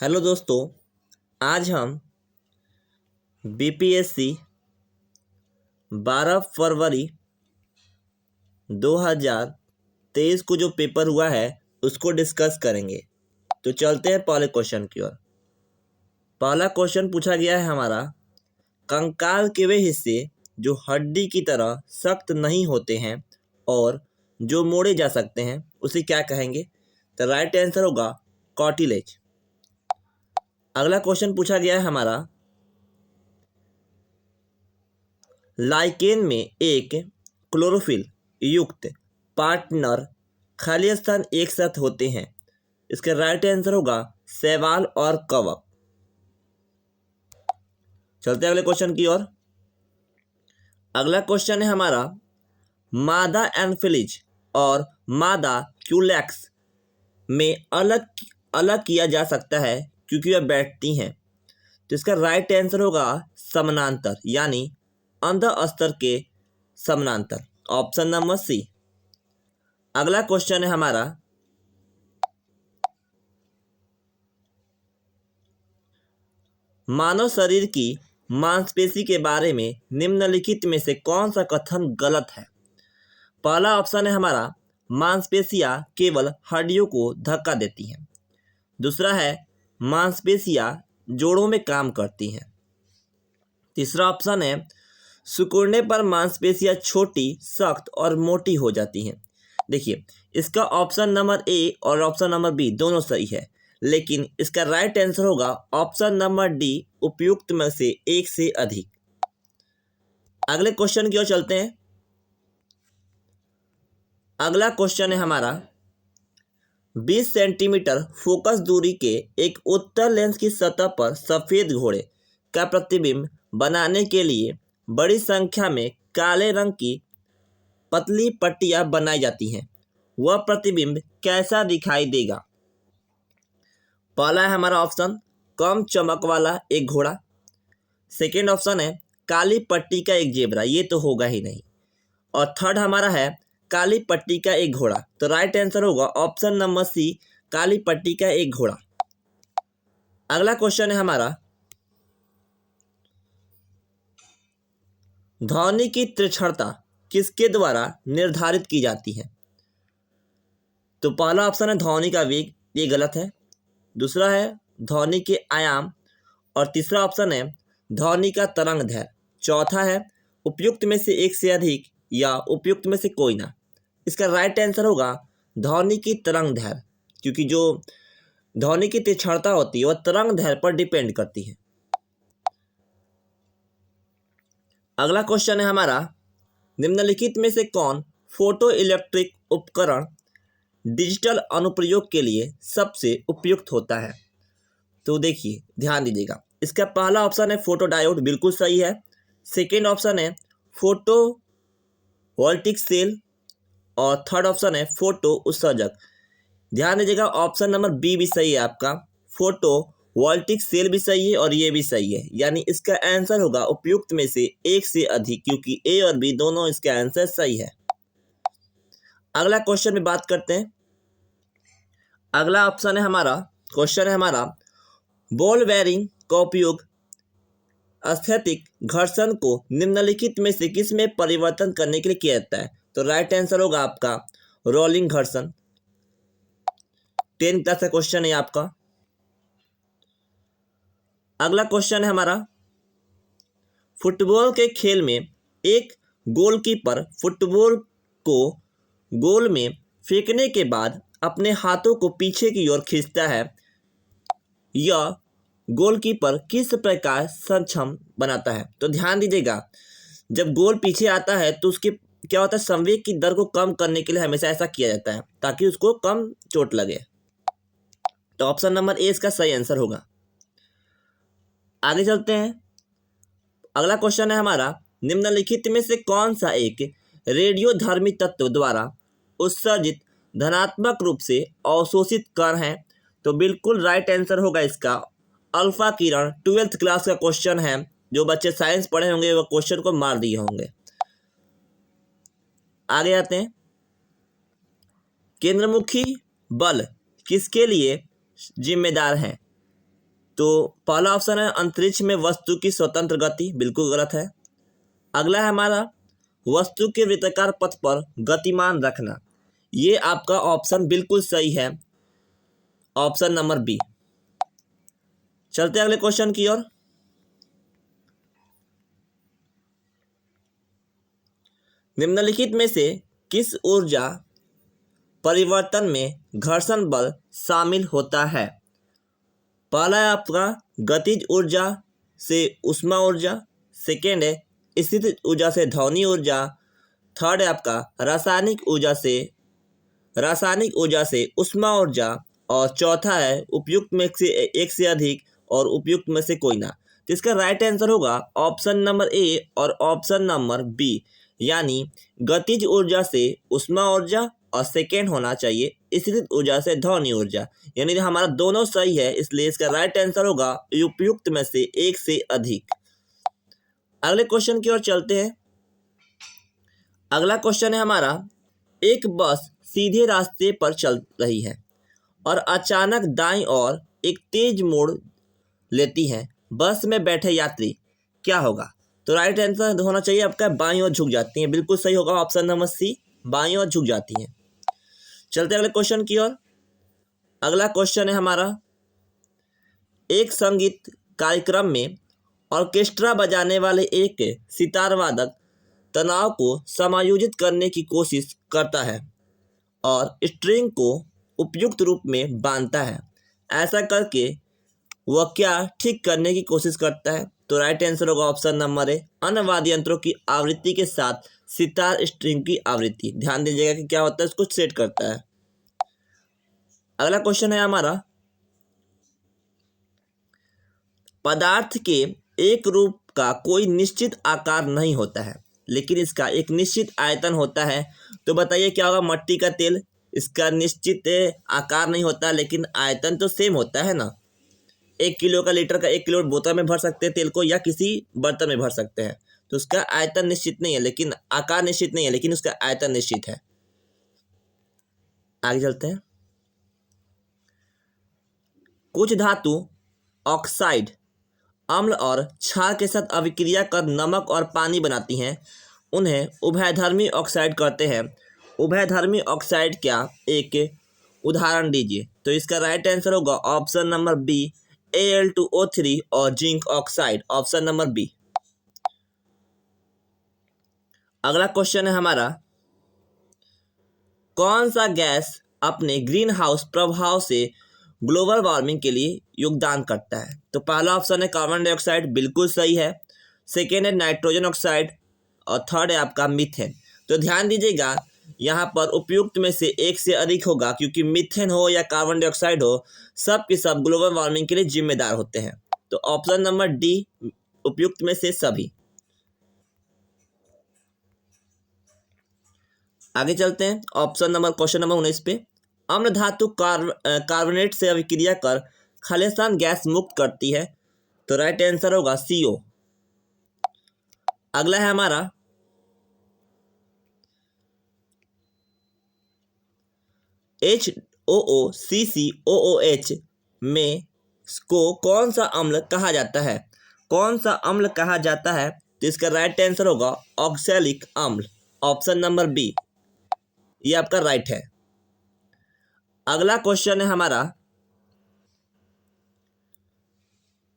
Hello दोस्तों, आज हम बीपीएससी 12 फरवरी 2023 को जो पेपर हुआ है उसको डिस्कस करेंगे। तो चलते हैं पहले क्वेश्चन की ओर। पहला क्वेश्चन पूछा गया है हमारा, कंकाल के वे हिस्से जो हड्डी की तरह सख्त नहीं होते हैं और जो मोड़े जा सकते हैं उसे क्या कहेंगे? तो राइट आंसर होगा कार्टिलेज। अगला क्वेश्चन पूछा गया है हमारा, लाइकेन में एक क्लोरोफिल युक्त पार्टनर खाली स्थान एक साथ होते हैं। इसका राइट आंसर होगा शैवाल और कवक। चलते हैं अगले क्वेश्चन की ओर। अगला क्वेश्चन है हमारा, मादा एन्फिलीज और मादा क्यूलेक्स में अलग अलग किया जा सकता है क्योंकि वह बैठती हैं। तो इसका राइट आंसर होगा समानांतर, यानी अंध अस्तर के समानांतर, ऑप्शन नंबर सी। अगला क्वेश्चन है हमारा, मानव शरीर की मांसपेशी के बारे में निम्नलिखित में से कौन सा कथन गलत है? पहला ऑप्शन है हमारा, मांसपेशियां केवल हड्डियों को धक्का देती हैं। दूसरा है, मांसपेशियां जोड़ों में काम करती हैं। तीसरा ऑप्शन है, सिकुड़ने पर मांसपेशियां छोटी, सख्त और मोटी हो जाती हैं। देखिए, इसका ऑप्शन नंबर ए और ऑप्शन नंबर बी दोनों सही है, लेकिन इसका राइट आंसर होगा ऑप्शन नंबर डी, उपयुक्त में से एक से अधिक। अगले क्वेश्चन की ओर चलते हैं। अगला क्वेश्चन है हमारा, 20 सेंटीमीटर फोकस दूरी के एक उत्तल लेंस की सतह पर सफेद घोड़े का प्रतिबिंब बनाने के लिए बड़ी संख्या में काले रंग की पतली पट्टियां बनाई जाती हैं। वह प्रतिबिंब कैसा दिखाई देगा? पहला है हमारा ऑप्शन, कम चमक वाला एक घोड़ा। सेकेंड ऑप्शन है, काली पट्टी का एक जेब्रा, ये तो होगा ही नहीं। और थर्ड हमारा है, काली पट्टी का एक घोड़ा। तो राइट आंसर होगा ऑप्शन नंबर सी, काली पट्टी का एक घोड़ा। अगला क्वेश्चन है हमारा, ध्वनि की तीक्ष्णता किसके द्वारा निर्धारित की जाती है? तो पहला ऑप्शन है ध्वनि का वेग, ये गलत है। दूसरा है ध्वनि के आयाम, और तीसरा ऑप्शन है ध्वनि का तरंग दैर्घ्य। चौथा है उपयुक्त में से एक से अधिक या उपयुक्त में से कोई ना। इसका राइट आंसर होगा ध्वनि की तरंग दैर्घ्य, क्योंकि जो ध्वनि की तीक्ष्णता होती है वह तरंग दैर्घ्य पर डिपेंड करती है। अगला क्वेश्चन है हमारा, निम्नलिखित में से कौन फोटो इलेक्ट्रिक उपकरण डिजिटल अनुप्रयोग के लिए सबसे उपयुक्त होता है? तो देखिए, ध्यान दीजिएगा, इसका पहला ऑप्शन है फोटो डायोड, बिल्कुल सही है। सेकेंड ऑप्शन है फोटो वोल्टिक सेल, और थर्ड ऑप्शन है फोटो उत्सर्जक। ध्यान दीजिएगा, ऑप्शन नंबर बी भी सही है आपका, फोटो वोल्टिक सेल भी सही है और ये भी सही है, यानी इसका आंसर होगा उपयुक्त में से एक से अधिक, क्योंकि ए और बी दोनों इसका आंसर सही है। अगला क्वेश्चन में बात करते हैं। अगला ऑप्शन है हमारा, क्वेश्चन है हमारा, बॉल बेयरिंग का उपयोग स्थैतिक घर्षण को निम्नलिखित में से किस में परिवर्तन करने के लिए किया जाता है? तो राइट आंसर होगा आपका रोलिंग घर्षण। 10 क्लास का क्वेश्चन है आपका। अगला क्वेश्चन है हमारा, फुटबॉल के खेल में एक गोलकीपर फुटबॉल को गोल में फेंकने के बाद अपने हाथों को पीछे की ओर खींचता है। यह गोलकीपर किस प्रकार सक्षम बनाता है? तो ध्यान दीजिएगा, जब गोल पीछे आता है तो उसके क्या होता है, संवेग की दर को कम करने के लिए हमेशा ऐसा किया जाता है ताकि उसको कम चोट लगे। तो ऑप्शन नंबर ए इसका सही आंसर होगा। आगे चलते हैं। अगला क्वेश्चन है हमारा, निम्नलिखित में से कौन सा एक रेडियोधर्मी तत्व द्वारा उत्सर्जित धनात्मक रूप से अवशोषित कण है? तो बिल्कुल राइट आंसर होगा इसका अल्फा किरण। 12th क्लास का क्वेश्चन है, जो बच्चे साइंस पढ़े होंगे वो क्वेश्चन को मार दिए होंगे। आगे आते हैं। केंद्रमुखी बल किसके लिए जिम्मेदार है? तो पहला ऑप्शन है अंतरिक्ष में वस्तु की स्वतंत्र गति, बिल्कुल गलत है। अगला है हमारा वस्तु के वृत्ताकार पथ पर गतिमान रखना, ये आपका ऑप्शन बिल्कुल सही है, ऑप्शन नंबर बी। चलते हैं अगले क्वेश्चन की ओर। निम्नलिखित में से किस ऊर्जा परिवर्तन में घर्षण बल शामिल होता है? पहला है आपका गतिज ऊर्जा से उष्मा ऊर्जा, सेकेंड है स्थितिज ऊर्जा से ध्वनि ऊर्जा, थर्ड है आपका रासायनिक ऊर्जा से उष्मा ऊर्जा, और चौथा है उपयुक्त में से एक से अधिक और उपयुक्त में से कोई ना। तो इसका राइट आंसर होगा ऑप्शन नंबर ए और ऑप्शन नंबर बी, यानी गतिज ऊर्जा से उष्मा ऊर्जा और सेकेंड होना चाहिए स्थितिज ऊर्जा से ध्वनि ऊर्जा, यानी हमारा दोनों सही है, इसलिए इसका राइट आंसर होगा उपयुक्त में से एक से अधिक। अगले क्वेश्चन की ओर चलते हैं। अगला क्वेश्चन है हमारा, एक बस सीधे रास्ते पर चल रही है और अचानक दाईं ओर एक तेज मोड़ लेती है, बस में बैठे यात्री क्या होगा? तो राइट आंसर होना चाहिए आपका बाईं ओर झुक जाती हैं, बिल्कुल सही होगा ऑप्शन नंबर सी, बाईं ओर झुक जाती हैं। चलते अगले क्वेश्चन की ओर। अगला क्वेश्चन है हमारा, एक संगीत कार्यक्रम में ऑर्केस्ट्रा बजाने वाले एक सितार वादक तनाव को समायोजित करने की कोशिश करता है और स्ट्रिंग को उपयुक्त रूप में बांधता है, ऐसा करके वह क्या ठीक करने की कोशिश करता है? तो राइट आंसर होगा ऑप्शन नंबर ए, अन्य वाद्य यंत्रों की आवृत्ति के साथ सितार स्ट्रिंग की आवृत्ति। ध्यान दीजिएगा कि क्या होता है, इसको सेट करता है। अगला क्वेश्चन है हमारा, पदार्थ के एक रूप का कोई निश्चित आकार नहीं होता है लेकिन इसका एक निश्चित आयतन होता है, तो बताइए क्या होगा? मट्टी का तेल, इसका निश्चित आकार नहीं होता लेकिन आयतन तो सेम होता है ना। 1 किलो का लीटर का 1 किलो बोतल में भर सकते हैं तेल को, या किसी बर्तन में भर सकते हैं, तो उसका आयतन निश्चित नहीं है लेकिन आकार निश्चित नहीं है, लेकिन उसका आयतन निश्चित है। आगे चलते हैं। कुछ धातु ऑक्साइड अम्ल और क्षार के साथ अभिक्रिया कर नमक और पानी बनाती हैं, उन्हें उभयधर्मी ऑक्साइड कहते हैं। उभयधर्मी ऑक्साइड क्या, एक उदाहरण दीजिए? तो इसका राइट आंसर होगा ऑप्शन नंबर बी, Al2O3 और zinc oxide, option number B. अगला क्वेश्चन है हमारा, कौन सा गैस अपने ग्रीन हाउस प्रभाव से ग्लोबल वार्मिंग के लिए योगदान करता है? तो पहला ऑप्शन है कार्बन डाइऑक्साइड, बिल्कुल सही है। सेकेंड है नाइट्रोजन ऑक्साइड और थर्ड है आपका मीथेन। तो ध्यान दीजिएगा यहाँ पर उपयुक्त में से एक से अधिक होगा, क्योंकि मीथेन हो या कार्बन डाइऑक्साइड हो, सब के सब ग्लोबल वार्मिंग के लिए जिम्मेदार होते हैं। तो ऑप्शन नंबर डी, उपयुक्त में से सभी। आगे चलते हैं ऑप्शन नंबर क्वेश्चन नंबर 19 पे। अम्ल धातु कार्बोनेट से अभिक्रिया कर खालिस्तान गैस मुक्त करती है, तो राइट आंसर होगा CO। अगला है हमारा, HOOCCOOH में को कौन सा अम्ल कहा जाता है? कौन सा अम्ल कहा जाता है? तो इसका राइट आंसर होगा ऑक्सैलिक अम्ल, ऑप्शन नंबर बी, ये आपका राइट है। अगला क्वेश्चन है हमारा,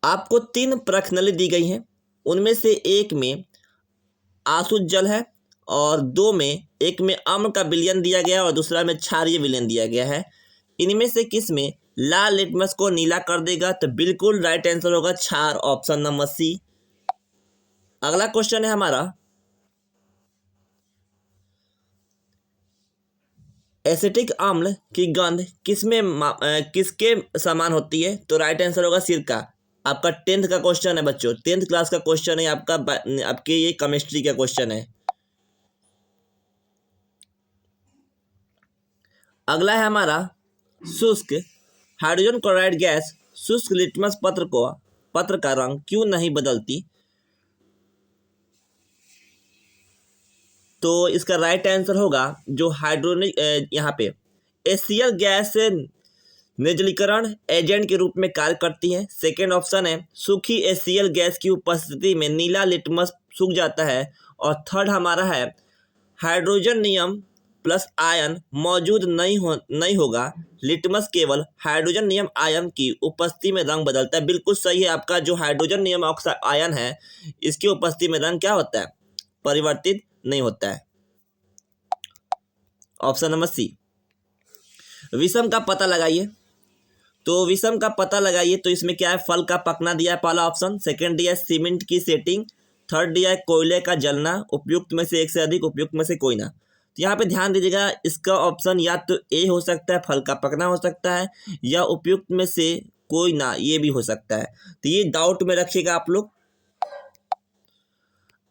आपको 3 प्रश्नावली दी गई हैं, उनमें से एक में आसुत जल है और एक में अम्ल का विलयन दिया गया है और दूसरा में क्षारीय विलयन दिया गया है। इनमें से किस में लाल लिटमस को नीला कर देगा? तो बिल्कुल राइट आंसर होगा क्षार, ऑप्शन नंबर सी। अगला क्वेश्चन है हमारा, एसिटिक अम्ल की गंध किसके समान होती है? तो राइट आंसर होगा सिरका। आपका 10th का क्वेश्चन है बच्चों, 10th क्लास का क्वेश्चन है आपका, आपके ये केमिस्ट्री का क्वेश्चन है। अगला है हमारा, शुष्क हाइड्रोजन क्लोराइड गैस शुष्क लिटमस पत्र का रंग क्यों नहीं बदलती? तो इसका राइट आंसर होगा जो हाइड्रोनिक यहाँ पे HCl गैस निर्जलीकरण एजेंट के रूप में कार्य करती है। सेकेंड ऑप्शन है सूखी HCl गैस की उपस्थिति में नीला लिटमस सूख जाता है। और थर्ड हमारा है हाइड्रोजन नियम प्लस आयन मौजूद नहीं होगा, लिटमस केवल हाइड्रोजन नियम आयन की उपस्थिति में रंग बदलता है। बिल्कुल सही है आपका, जो हाइड्रोजन नियम ऑक्साइड आयन है इसकी उपस्थिति में रंग क्या होता है, परिवर्तित नहीं होता है। Option number C. विषम का पता लगाइए, तो विषम का पता लगाइए तो इसमें क्या है, फल का पकना दिया है पहला ऑप्शन, सेकंड दिया है सीमेंट की सेटिंग, थर्ड दिया है कोयले का जलना, उपयुक्त में से एक से अधिक, उपयुक्त में से कोई ना। तो यहाँ पे ध्यान दीजिएगा, इसका ऑप्शन या तो ए हो सकता है, फल का पकना हो सकता है, या उपयुक्त में से कोई ना, ये भी हो सकता है। तो ये डाउट में रखिएगा आप लोग।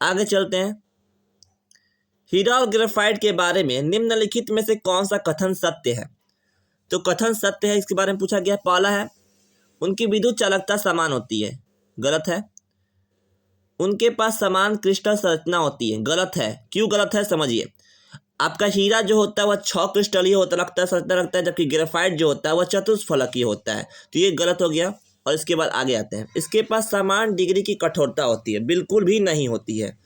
आगे चलते हैं। हीरा और ग्रेफाइट के बारे में निम्नलिखित में से कौन सा कथन सत्य है। तो कथन सत्य है, इसके बारे में पूछा गया। पहला है उनकी विद्युत चालकता समान होती है, गलत है। उनके पास समान क्रिस्टल संरचना होती है, गलत है। क्यों गलत है समझिए। आपका हीरा जो होता है वह 6 क्रिस्टलीय होता रखता है, जबकि ग्रेफाइट जो होता है वह चतुष्फलकीय होता है। तो ये गलत हो गया। और इसके बाद आगे आते हैं, इसके पास समान डिग्री की कठोरता होती है, बिल्कुल भी नहीं होती है,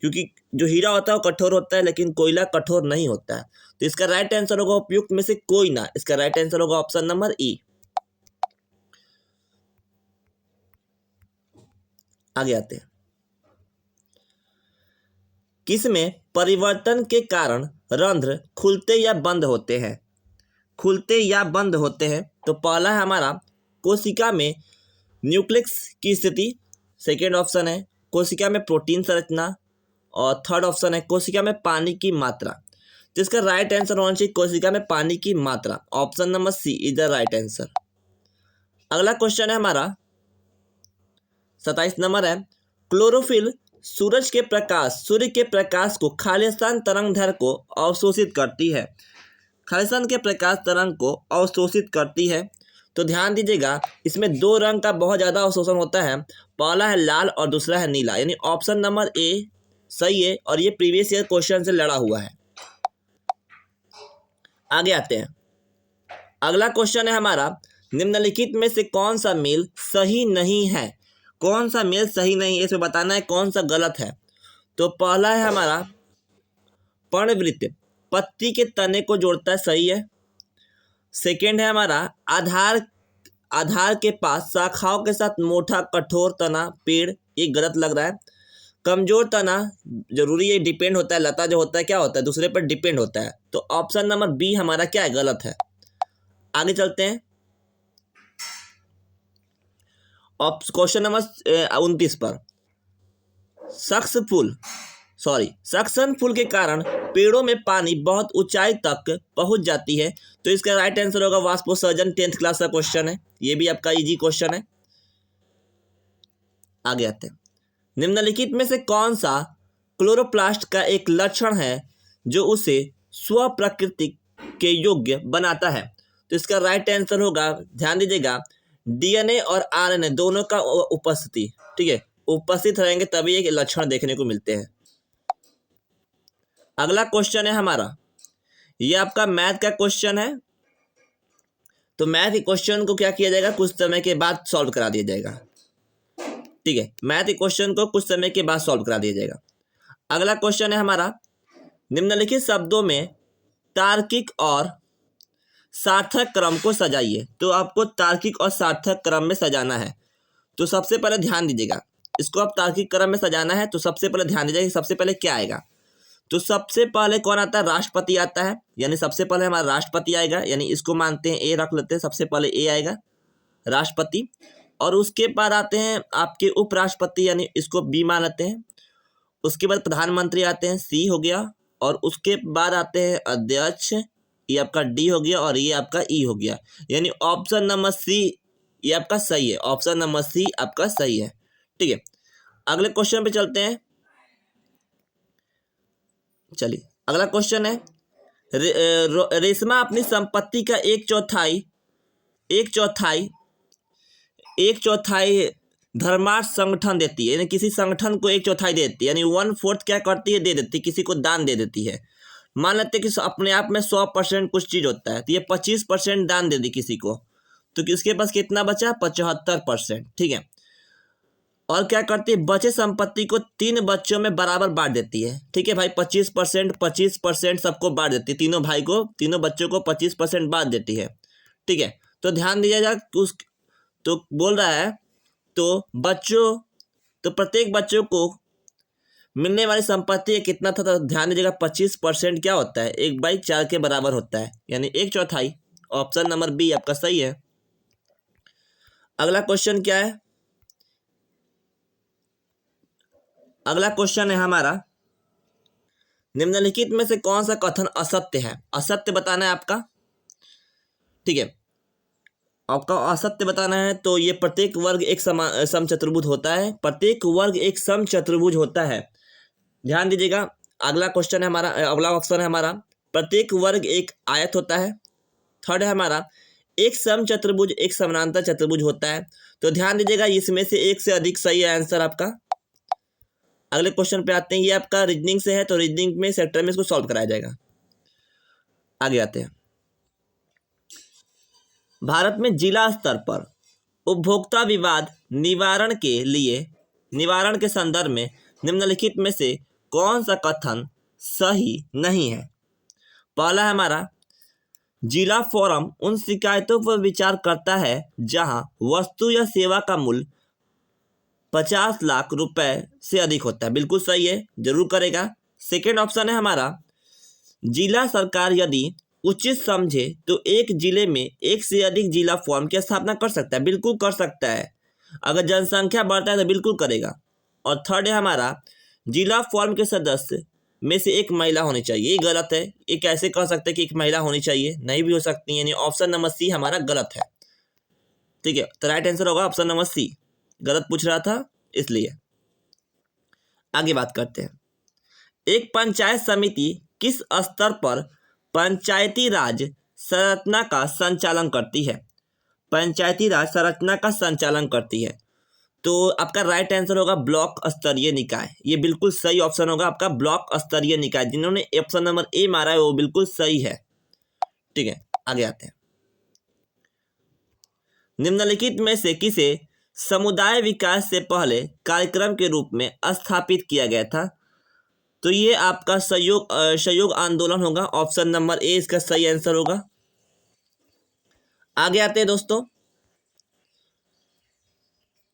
क्योंकि जो हीरा होता है वो कठोर होता है लेकिन कोयला कठोर नहीं होता है। तो इसका राइट आंसर होगा उपयुक्त में से कोई ना, इसका राइट आंसर होगा ऑप्शन नंबर ई। आगे आते हैं, किसमें परिवर्तन के कारण रंध्र खुलते या बंद होते हैं, खुलते या बंद होते हैं। तो पहला है हमारा कोशिका में न्यूक्लियस की स्थिति, सेकेंड ऑप्शन है कोशिका में प्रोटीन संरचना, और थर्ड ऑप्शन है कोशिका में पानी की मात्रा। तो इसका राइट आंसर होना चाहिए कोशिका में पानी की मात्रा, option number C is the right answer. अगला क्वेश्चन है हमारा 27 नंबर है, क्लोरोफिल सूर्य के प्रकाश को खालिस्तान तरंगधर को अवशोषित करती है, खालिस्तान के प्रकाश तरंग को अवशोषित करती है। तो ध्यान दीजिएगा, इसमें 2 रंग का बहुत ज़्यादा अवशोषण होता है, पहला है लाल और दूसरा है नीला, यानी ऑप्शन नंबर ए सही है, और ये प्रीवियस ईयर क्वेश्चन से लड़ा हुआ है। आगे आते हैं, अगला क्वेश्चन है हमारा, निम्नलिखित में से कौन सा मेल सही नहीं है, कौन सा मेल सही नहीं है, इसमें बताना है कौन सा गलत है। तो पहला है हमारा पर्णवृत्त पत्ती के तने को जोड़ता है, सही है। सेकेंड है हमारा आधार के पास शाखाओं के साथ मोटा कठोर तना पेड़, ये गलत लग रहा है। कमजोर तना जरूरी है, डिपेंड होता है, लता जो होता है क्या होता है, दूसरे पर डिपेंड होता है। तो ऑप्शन नंबर बी हमारा क्या है, गलत है। आगे चलते हैं, क्वेश्चन नंबर 29 पर, सक्शन फूल के कारण पेड़ों में पानी बहुत ऊंचाई तक पहुंच जाती है। तो इसका राइट आंसर होगा वाष्पोत्सर्जन, 10th क्लास का क्वेश्चन है, ये भी आपका इजी क्वेश्चन है। आगे आते हैं, निम्नलिखित में से कौन सा क्लोरोप्लास्ट का एक लक्षण है जो उसे स्वप्रकृति के योग्य बनाता है। तो इसका राइट आंसर होगा, ध्यान दीजिएगा, DNA और RNA दोनों का उपस्थिति, ठीक है, उपस्थित रहेंगे तभी एक लक्षण देखने को मिलते हैं। अगला क्वेश्चन है हमारा, ये आपका मैथ का क्वेश्चन है। तो मैथ के क्वेश्चन को क्या किया जाएगा, कुछ समय के बाद सॉल्व करा दिया जाएगा, ठीक है, मैथ के क्वेश्चन को कुछ समय के बाद सॉल्व करा दिया जाएगा। अगला क्वेश्चन है हमारा, निम्नलिखित शब्दों में तार्किक और सार्थक क्रम को सजाइए। तो आपको तार्किक और सार्थक क्रम में सजाना है। तो सबसे पहले ध्यान दीजिएगा, इसको आप तार्किक क्रम में सजाना है। तो सबसे पहले ध्यान दीजिएगा, सबसे पहले क्या आएगा। तो सबसे पहले कौन आता है, राष्ट्रपति आता है, यानी सबसे पहले हमारा राष्ट्रपति आएगा, यानी इसको मानते हैं ए रख लेते हैं, सबसे पहले ए आएगा राष्ट्रपति। और उसके बाद आते हैं आपके उपराष्ट्रपति, यानी इसको बी मान लेते हैं। उसके बाद प्रधानमंत्री आते हैं, सी हो गया। और उसके बाद आते हैं अध्यक्ष, ये आपका डी हो गया, और ये आपका ई हो गया, यानी ऑप्शन नंबर सी ये आपका सही है, ऑप्शन नंबर सी आपका सही है, ठीक है। अगले क्वेश्चन पे चलते हैं। चलिए अगला क्वेश्चन है, रेशमा अपनी संपत्ति का एक चौथाई धर्मार्थ संगठन देती है, यानी किसी संगठन को 1/4 देती है, यानी 1/4 क्या करती है, दे देती है, किसी को दान दे देती है। मान लेते हैं कि अपने आप में 100% कुछ चीज होता है, तो ये 25% दान दे दी किसी को, तो किसके पास कितना बचा? 75%। ठीक है। और क्या करती है? बचे संपत्ति को 3 बच्चों में बराबर बांट देती है। ठीक है भाई, 25% 25% सबको बांट देती है, तीनों भाई को, तीनों बच्चों को 25% बांट देती है। ठीक है, तो ध्यान दीजिएगा उस, तो बोल रहा है तो प्रत्येक बच्चों को मिलने वाली संपत्ति कितना था? तो ध्यान दीजिएगा 25% क्या होता है? 1/4 के बराबर होता है, यानी 1/4। ऑप्शन नंबर बी आपका सही है। अगला क्वेश्चन क्या है? अगला क्वेश्चन है हमारा, निम्नलिखित में से कौन सा कथन असत्य है? असत्य बताना है आपका। ठीक है, आपका असत्य बताना है। तो ये प्रत्येक वर्ग एक समचतुर्भुज होता है, प्रत्येक वर्ग एक समचतुर्भुज होता है। ध्यान दीजिएगा, अगला क्वेश्चन है हमारा, अगला ऑप्शन है हमारा, प्रत्येक वर्ग एक आयत होता है। थर्ड है हमारा, एक समचतुर्भुज एक समानांतर चतुर्भुज होता है। तो ध्यान दीजिएगा, इसमें से एक से अधिक सही है आंसर आपका। अगले क्वेश्चन पे आते हैं, ये आपका रीजनिंग से है, तो रीजनिंग में सेक्टर में इसको सॉल्व कराया जाएगा। आगे आते हैं, भारत में जिला स्तर पर उपभोक्ता विवाद निवारण के संदर्भ में निम्नलिखित में से कौन सा कथन सही नहीं है? पहला है हमारा, जिला फोरम उन शिकायतों पर विचार करता है जहां वस्तु या सेवा का मूल्य 50 लाख रुपए से अधिक होता है। बिल्कुल सही है, जरूर करेगा। सेकेंड ऑप्शन है हमारा, जिला सरकार यदि उचित समझे तो एक जिले में एक से अधिक जिला फॉर्म की स्थापना कर सकता है। बिल्कुल कर सकता है, अगर जनसंख्या बढ़ता है तो बिल्कुल करेगा। और थर्ड है हमारा, जिला फॉर्म के सदस्य में से एक महिला होनी चाहिए। ये गलत है, ये कैसे कह सकते हैं कि एक महिला होनी चाहिए? नहीं भी हो सकती, यानी ऑप्शन नंबर सी हमारा गलत है। ठीक है, तो राइट आंसर होगा ऑप्शन नंबर सी। गलत पूछ रहा था इसलिए। आगे बात करते हैं, एक पंचायत समिति किस स्तर पर पंचायती राज संरचना का संचालन करती है? पंचायती राज संरचना का संचालन करती है, तो आपका राइट आंसर होगा ब्लॉक स्तरीय निकाय। ये बिल्कुल सही ऑप्शन होगा आपका, ब्लॉक स्तरीय निकाय। जिन्होंने ऑप्शन नंबर ए मारा है वो बिल्कुल सही है। ठीक है, आगे आते हैं, निम्नलिखित में से किसे समुदाय विकास से पहले कार्यक्रम के रूप में स्थापित किया गया था? तो ये आपका सहयोग आंदोलन होगा। ऑप्शन नंबर ए इसका सही आंसर होगा। आगे आते हैं दोस्तों,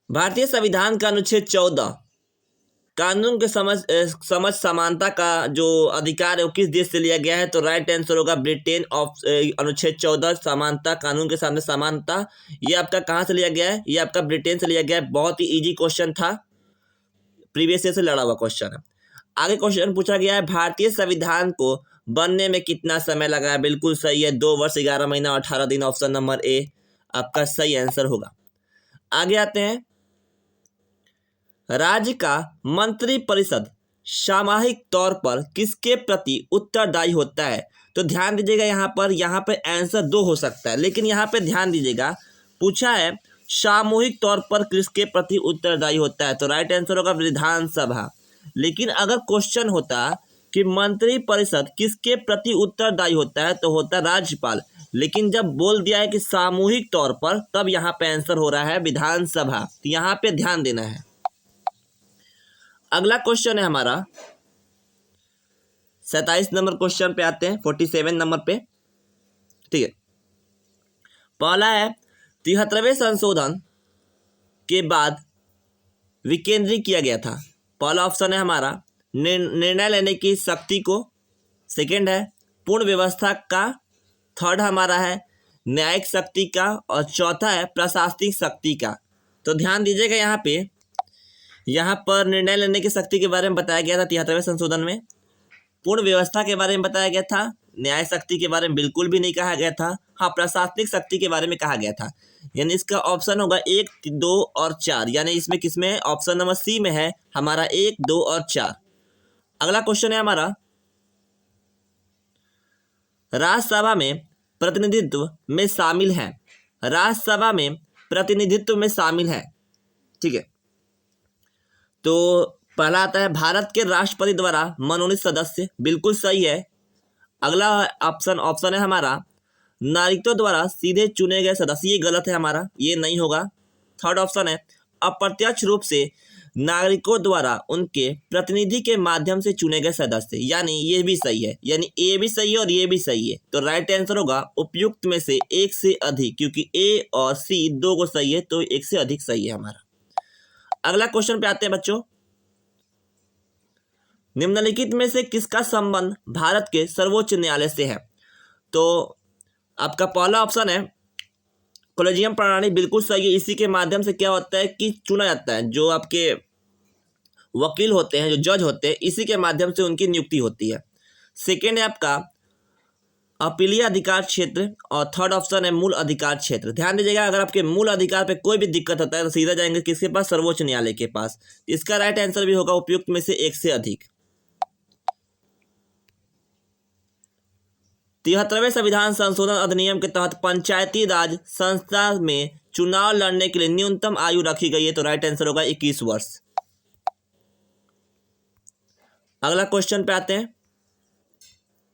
भारतीय संविधान का अनुच्छेद 14 कानून के समझ समानता का जो अधिकार है वो किस देश से लिया गया है? तो राइट आंसर होगा ब्रिटेन। अनुच्छेद 14 समानता, कानून के सामने समानता, ये आपका कहाँ से लिया गया है? ये आपका ब्रिटेन से लिया गया है। बहुत ही इजी क्वेश्चन था, प्रीवियस ईयर से लड़ा हुआ क्वेश्चन है। आगे क्वेश्चन पूछा गया है, भारतीय संविधान को बनने में कितना समय लगा है? बिल्कुल सही है, 2 वर्ष 11 महीना 18 दिन। ऑप्शन नंबर ए आपका सही आंसर होगा। आगे आते हैं, राज्य का मंत्रिपरिषद सामूहिक तौर पर किसके प्रति उत्तरदायी होता है? तो ध्यान दीजिएगा, यहाँ पे आंसर 2 हो सकता है, लेकिन यहाँ पे ध्यान दीजिएगा, पूछा है सामूहिक तौर पर किसके प्रति उत्तरदायी होता है? तो राइट आंसर होगा विधानसभा। लेकिन अगर क्वेश्चन होता कि मंत्रिपरिषद किसके प्रति उत्तरदायी होता है, तो होता राज्यपाल। लेकिन जब बोल दिया है कि सामूहिक तौर पर, तब यहाँ पे आंसर हो रहा है विधानसभा। तो यहाँ पे ध्यान देना है। अगला क्वेश्चन है हमारा 27 नंबर क्वेश्चन पे आते हैं, 47 नंबर पे। ठीक है, पहला है, 73वें संशोधन के बाद विकेंद्रीय किया गया था। पहला ऑप्शन है हमारा निर्णय लेने की शक्ति को, सेकंड है पूर्ण व्यवस्था का, थर्ड हमारा है न्यायिक शक्ति का, और चौथा है प्रशासनिक शक्ति का। तो ध्यान दीजिएगा, यहाँ पर निर्णय लेने की शक्ति के बारे में बताया गया था 73वें संशोधन में, पूर्ण व्यवस्था के बारे में बताया गया था, न्याय शक्ति के बारे में बिल्कुल भी नहीं कहा गया था। हाँ, प्रशासनिक शक्ति के बारे में कहा गया था। यानी इसका ऑप्शन होगा 1, 2 और 4, यानी इसमें किसमें? ऑप्शन नंबर सी में है हमारा 1, 2 और 4। अगला क्वेश्चन है हमारा, राज्यसभा में प्रतिनिधित्व में शामिल है। राज्यसभा में प्रतिनिधित्व में शामिल है। ठीक है, तो पहला आता है भारत के राष्ट्रपति द्वारा मनोनीत सदस्य। बिल्कुल सही है। अगला ऑप्शन है हमारा नागरिकों द्वारा सीधे चुने गए सदस्य, ये गलत है हमारा, ये नहीं होगा। थर्ड ऑप्शन है अप्रत्यक्ष रूप से नागरिकों द्वारा उनके प्रतिनिधि के माध्यम से चुने गए सदस्य, यानी ये भी सही है, यानी ए भी सही है और ये भी सही है। तो राइट आंसर होगा उपयुक्त में से एक से अधिक, क्योंकि ए और सी दो को सही है तो एक से अधिक सही है हमारा। अगला क्वेश्चन पे आते हैं बच्चों। निम्नलिखित में से किसका संबंध भारत के सर्वोच्च न्यायालय से है? तो आपका पहला ऑप्शन है कॉलेजियम प्रणाली, बिल्कुल सही है। इसी के माध्यम से क्या होता है कि चुना जाता है, जो आपके वकील होते हैं, जो जज होते हैं, इसी के माध्यम से उनकी नियुक्ति होती है। सेकेंड है आपका अपीलीय अधिकार क्षेत्र और थर्ड ऑप्शन है मूल अधिकार क्षेत्र। ध्यान दीजिएगा, अगर आपके मूल अधिकार पे कोई भी दिक्कत होता है तो सीधा जाएंगे किसके पास? सर्वोच्च न्यायालय के पास। इसका राइट आंसर भी होगा उपयुक्त में से एक से अधिक। 73वें संविधान संशोधन अधिनियम के तहत पंचायती राज संस्था में चुनाव लड़ने के लिए न्यूनतम आयु रखी गई है, तो राइट आंसर होगा 21 वर्ष। अगला क्वेश्चन पे आते हैं।